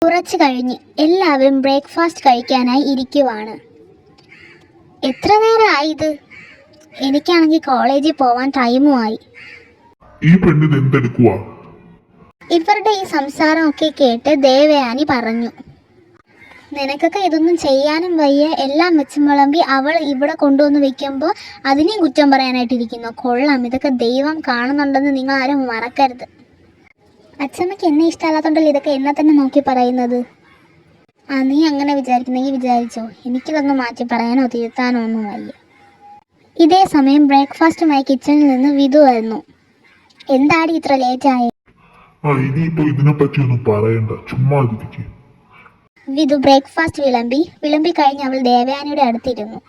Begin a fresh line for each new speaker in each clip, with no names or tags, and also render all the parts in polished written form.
കുറച്ചു കഴിഞ്ഞ് എല്ലാവരും ബ്രേക്ക്ഫാസ്റ്റ് കഴിക്കാനായി ഇരിക്കുവാണ്. എത്ര നേരമായി ഇത്? എനിക്കാണെങ്കിൽ കോളേജിൽ പോവാൻ ടൈമുമായി. ഇവരുടെ ഈ സംസാരമൊക്കെ കേട്ട് ദേവയാനി പറഞ്ഞു, നിനക്കൊക്കെ ഇതൊന്നും ചെയ്യാനും വയ്യ, എല്ലാം വെച്ചും വിളമ്പി അവൾ ഇവിടെ കൊണ്ടുവന്ന് വെക്കുമ്പോൾ അതിനെയും കുറ്റം പറയാനായിട്ടിരിക്കുന്നു. കൊള്ളാം, ഇതൊക്കെ ദൈവം കാണുന്നുണ്ടെന്ന് നിങ്ങൾ ആരും മറക്കരുത്. അച്ഛമ്മയ്ക്ക് എന്നെ ഇഷ്ടമല്ലാത്തതുകൊണ്ടല്ലേ ഇതൊക്കെ എന്നെ തന്നെ നോക്കി പറയുന്നത്. നീ അങ്ങനെ വിചാരിക്കുന്നെങ്കിൽ വിചാരിച്ചോ, എനിക്കിതൊന്നും മാറ്റി പറയാനോ തിരുത്താനോ ഒന്നും വയ്യ. ഇതേ സമയം ബ്രേക്ക്ഫാസ്റ്റുമായി കിച്ചണിൽ നിന്ന് വിധു വരുന്നു. എന്താടി ഇത്ര ലേറ്റായി? വിധു ബ്രേക്ക്ഫാസ്റ്റ് വിളമ്പി കഴിഞ്ഞ് അവൾ ദേവയാനിയുടെ അടുത്തിരുന്നു.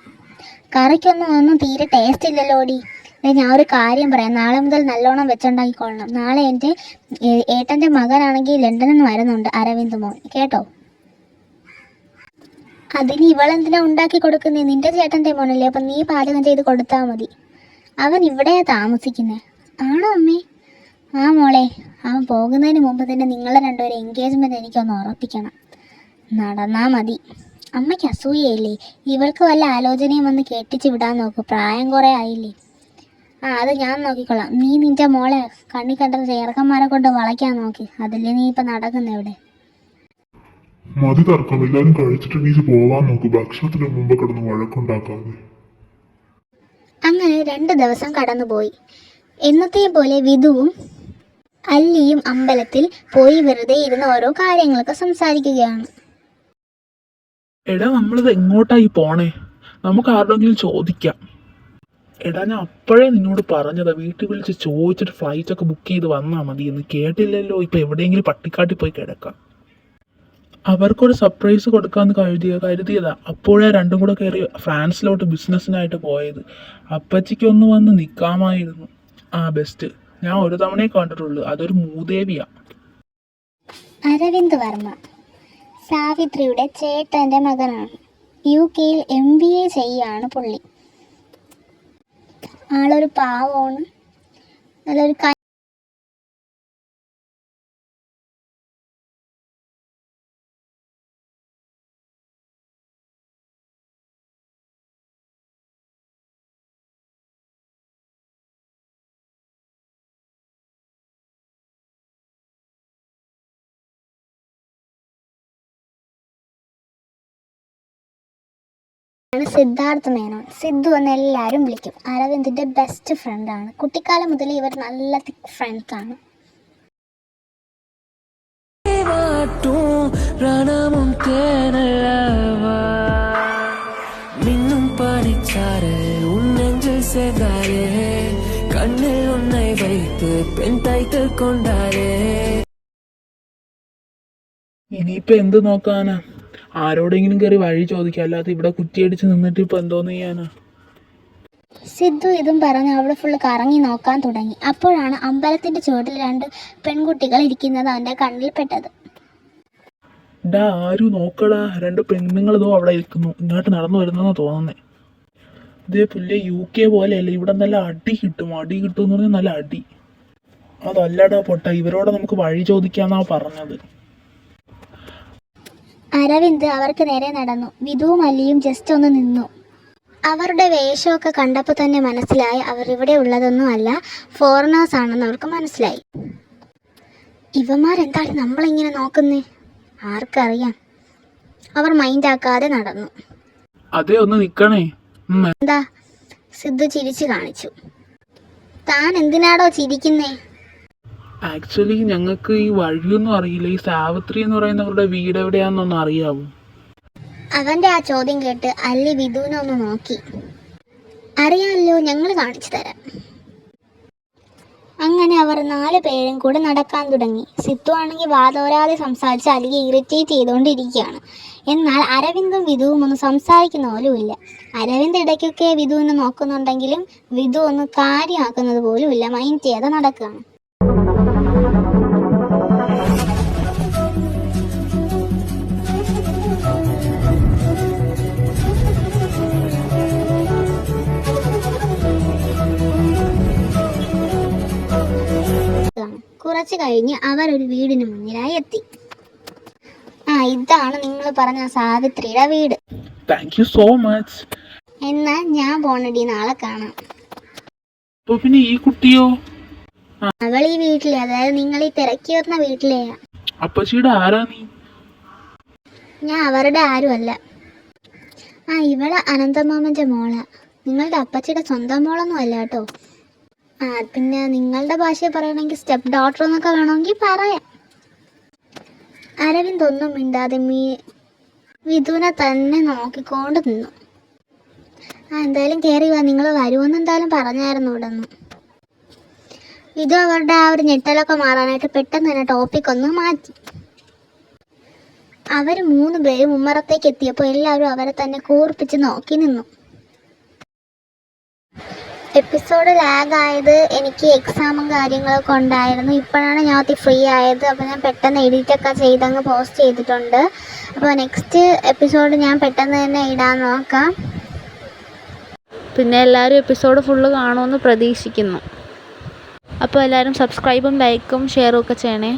കറിക്കൊന്നും തീരെ ടേസ്റ്റ് ഇല്ലല്ലോടി. ഞാൻ ഒരു കാര്യം പറയാം, നാളെ മുതൽ നല്ലോണം വെച്ചുണ്ടാക്കിക്കൊള്ളണം. നാളെ എൻ്റെ ഏട്ടൻ്റെ മകനാണെങ്കിൽ ലണ്ടനിൽ നിന്ന് വരുന്നുണ്ട്, അരവിന്ദ് മോൻ, കേട്ടോ? അതിന് ഇവളെന്തിനാ ഉണ്ടാക്കി കൊടുക്കുന്നേ? നിന്റെ ചേട്ടൻ്റെ മോനല്ലേ, അപ്പം നീ പാചകം ചെയ്ത് കൊടുത്താൽ മതി. അവൻ ഇവിടെയാ താമസിക്കുന്നത്. ആണോ അമ്മേ? ആ മോളെ, അവൻ പോകുന്നതിന് മുമ്പ് തന്നെ നിങ്ങളെ രണ്ടുപേരും എൻഗേജ്മെൻറ്റ് എനിക്കൊന്ന് ഉറപ്പിക്കണം. നടന്നാൽ മതി. അമ്മയ്ക്ക് അസൂയയില്ലേ? ഇവൾക്ക് വല്ല ആലോചനയും വന്ന് കെട്ടിച്ച് വിടാൻ നോക്കൂ, പ്രായം കുറേ ആയില്ലേ. അത് ഞാൻ നോക്കിക്കൊള്ളാം. നീ നിന്റെ മോളെ കണ്ണി കണ്ട ചേർക്കന്മാരെ കൊണ്ട് വളയ്ക്കാൻ നോക്കി, അതല്ലേ നീ ഇപ്പം നടക്കുന്ന ഇവിടെ.
മതി തർക്കം, എല്ലാരും കഴിച്ചിട്ട് നീ പോവാൻ നോക്കൂ, ഭക്ഷണത്തിന് മുമ്പ് കിടന്ന് വഴക്കുണ്ടാക്കാതെ.
അങ്ങനെ 2 ദിവസം കടന്നുപോയി. എന്നത്തെ പോലെ വിധുവും അല്ലിയും അമ്പലത്തിൽ പോയി വെറുതെ ഇരുന്ന് ഓരോ കാര്യങ്ങളൊക്കെ സംസാരിക്കുകയാണ്.
എടാ, നമ്മളിത് എങ്ങോട്ടായി പോണേ? നമുക്ക് ആരുടെങ്കിലും ചോദിക്കാം. എടാ, ഞാൻ അപ്പോഴേ നിന്നോട് പറഞ്ഞതാ, വീട്ടിൽ വിളിച്ച് ചോദിച്ചിട്ട് ഫ്ലൈറ്റൊക്കെ ബുക്ക് ചെയ്ത് വന്നാൽ മതി എന്ന്. കേട്ടില്ലല്ലോ. ഇപ്പം എവിടെയെങ്കിലും പട്ടിക്കാട്ടിൽ പോയി കിടക്കാം. അവർക്കൊരു സർപ്രൈസ് കൊടുക്കാമെന്ന് കരുതിയതാ. അപ്പോഴേ രണ്ടും കൂടെ കയറി ഫ്രാൻസിലോട്ട് ബിസിനസ്സിനായിട്ട് പോയത്. അപ്പച്ചിക്കൊന്ന് വന്ന് നിൽക്കാമായിരുന്നു. ബെസ്റ്റ്. ഞാൻ ഒരു തവണയെ കണ്ടിട്ടുള്ളൂ, അതൊരു മൂദേവിയാ.
അരവിന്ദ് വർമ്മ സാവിത്രിയുടെ ചേട്ടൻ്റെ മകനാണ്. UK-യിൽ MBA ചെയ്യാണ് പുള്ളി. ആളൊരു പാവമാണ്, നല്ലൊരു സിദ്ധാർത്ഥ് മേനോൻ. സിദ്ധു എന്ന് എല്ലാവരും വിളിക്കും. അരവിന്ദിന്റെ ബെസ്റ്റ് ഫ്രണ്ടാണ്. കുട്ടിക്കാലം മുതൽ ഇവർ നല്ല തിക് ഫ്രണ്ട്സ് ആണ്.
ഇനിയിപ്പോ എന്ത് നോക്കാനാ? ആരോടെങ്കിലും കയറി വഴി ചോദിക്കാം, അല്ലാതെ ഇവിടെ കുറ്റിയടിച്ച് നിന്നിട്ട് ഇപ്പൊ എന്തോന്ന് ചെയ്യാനാ?
സിദ്ധു ഇതും പറഞ്ഞ് അവിടെ ഫുള്ള് കറങ്ങി നോക്കാൻ തുടങ്ങി. അപ്പോഴാണ് അമ്പലത്തിന്റെ ചുവട്ടിൽ 2 പെൺകുട്ടികൾ ഇരിക്കുന്നത് അവന്റെ കണ്ണിൽ പെട്ടത്.
ആരും നോക്കടാ, 2 പെണ്ണുങ്ങളതോ അവിടെ ഇരിക്കുന്നു, ഇങ്ങോട്ട് നടന്നു വരുന്നെന്ന് തോന്നുന്നേ. ഇതേ പുല്ലേ, UK പോലെയല്ല, ഇവിടെ നല്ല അടി കിട്ടും എന്ന് പറഞ്ഞാൽ നല്ല അടി. അതല്ലടാ പൊട്ട, ഇവരോട് നമുക്ക് വഴി ചോദിക്കാന്നാ പറഞ്ഞത്.
അരവിന്ദ് അവർക്ക് നേരെ നടന്നു. വിധുവും അല്ലിയും ജസ്റ്റ് ഒന്ന് നിന്നു. അവരുടെ വേഷമൊക്കെ കണ്ടപ്പോൾ തന്നെ മനസ്സിലായി അവർ ഇവിടെ ഉള്ളതൊന്നും അല്ല, ഫോറിനേഴ്സ് ആണെന്ന് അവർക്ക് മനസ്സിലായി. ഇവന്മാരെന്താണ് നമ്മളിങ്ങനെ നോക്കുന്നേ? ആർക്കറിയാം. അവർ മൈൻഡാക്കാതെ നടന്നു.
അതെ, ഒന്ന് നിക്കണേ.
എന്താ? സിദ്ധു ചിരിച്ചു കാണിച്ചു. താൻ എന്തിനാടോ ചിരിക്കുന്നേ?
ആക്ച്വലി ഞങ്ങൾക്ക് ഈ വഴിയൊന്നും അറിയില്ല. ഈ സാവിത്രി എന്ന് പറയുന്നവരുടെ വീട് എവിടെയാണെന്നൊന്നും അറിയാവോ?
അവന്റെ ആ ചോദ്യം കേട്ട് അല്ലി വിധുവിനെ ഒന്ന് നോക്കി. അറിയാമല്ലോ, ഞങ്ങൾ കാണിച്ചു തരാം. അങ്ങനെ അവർ 4 പേരും കൂടെ നടക്കാൻ തുടങ്ങി. സിദ്ധു ആണെങ്കിൽ വാതോരാതെ സംസാരിച്ച് അല്ലിയെ ഇറിറ്റേറ്റ് ചെയ്തുകൊണ്ടിരിക്കുകയാണ്. എന്നാൽ അരവിന്ദും വിധുവും ഒന്നും സംസാരിക്കുന്ന പോലുമില്ല. അരവിന്ദ് ഇടയ്ക്കൊക്കെ വിധുവിനെ നോക്കുന്നുണ്ടെങ്കിലും വിധു ഒന്നും കാര്യമാക്കുന്നത് പോലുമില്ല, മൈൻഡ് ചെയ്യാതെ നടക്കുകയാണ്. കുറച്ചു കഴിഞ്ഞ് അവർ ഒരു വീടിന് മുന്നിലായി എത്തി. ആ ഇതാണ് നിങ്ങൾ പറഞ്ഞ സാവിത്രിയുടെ വീട്.
Thank you so much.
എന്നാ ഞാൻ പോണടി, നാളെ കാണാം.
അപ്പൊ പിന്നെ ഈ കുട്ടിയോ?
അവൾ ഈ വീട്ടിലെ, അതായത് നിങ്ങൾ ഈ തിരക്കി വരുന്ന വീട്ടിലെയാ.
അപ്പച്ചിയുടെ ആരാ നീ?
ഞാൻ അവരുടെ ആരുമല്ല. ആ ഇവള് അനന്തമാമൻ്റെ മോളാ. നിങ്ങളുടെ അപ്പച്ചിയുടെ സ്വന്തം മോളൊന്നും അല്ല കേട്ടോ. ആ പിന്നെ നിങ്ങളുടെ ഭാഷയിൽ പറയണമെങ്കിൽ സ്റ്റെപ്പ് ഡോട്ടർ എന്നൊക്കെ വേണമെങ്കിൽ പറയാം. അരവിന്ദ് ഒന്നും മിണ്ടാതെ വിധുവിനെ തന്നെ നോക്കിക്കൊണ്ട് നിന്നു. ആ എന്തായാലും കയറി വാ, നിങ്ങൾ വരുമെന്ന് എന്തായാലും പറഞ്ഞായിരുന്നു ഇവിടെ നിന്ന്. വിധു അവരുടെ ആ ഒരു ഞെട്ടലൊക്കെ മാറാനായിട്ട് പെട്ടെന്ന് തന്നെ ടോപ്പിക് ഒന്ന് മാറ്റി. അവർ 3 പേരും ഉമ്മറത്തേക്ക് എത്തിയപ്പോൾ എല്ലാവരും അവരെ തന്നെ കൂർപ്പിച്ച് നോക്കി നിന്നു. എപ്പിസോഡ് ലാഗായത് എനിക്ക് എക്സാമും കാര്യങ്ങളൊക്കെ ഉണ്ടായിരുന്നു. ഇപ്പോഴാണ് ഞാൻ ഫ്രീ ആയത്. അപ്പോൾ ഞാൻ പെട്ടെന്ന് എഡിറ്റൊക്കെ ചെയ്തങ്ങ് പോസ്റ്റ് ചെയ്തിട്ടുണ്ട്. അപ്പോൾ നെക്സ്റ്റ് എപ്പിസോഡ് ഞാൻ പെട്ടെന്ന് തന്നെ ഇടാൻ നോക്കാം.
പിന്നെ എല്ലാവരും എപ്പിസോഡ് ഫുള്ള് കാണുമെന്ന് പ്രതീക്ഷിക്കുന്നു. അപ്പോൾ എല്ലാവരും സബ്സ്ക്രൈബും ലൈക്കും ഷെയറും ഒക്കെ ചെയ്യണേ.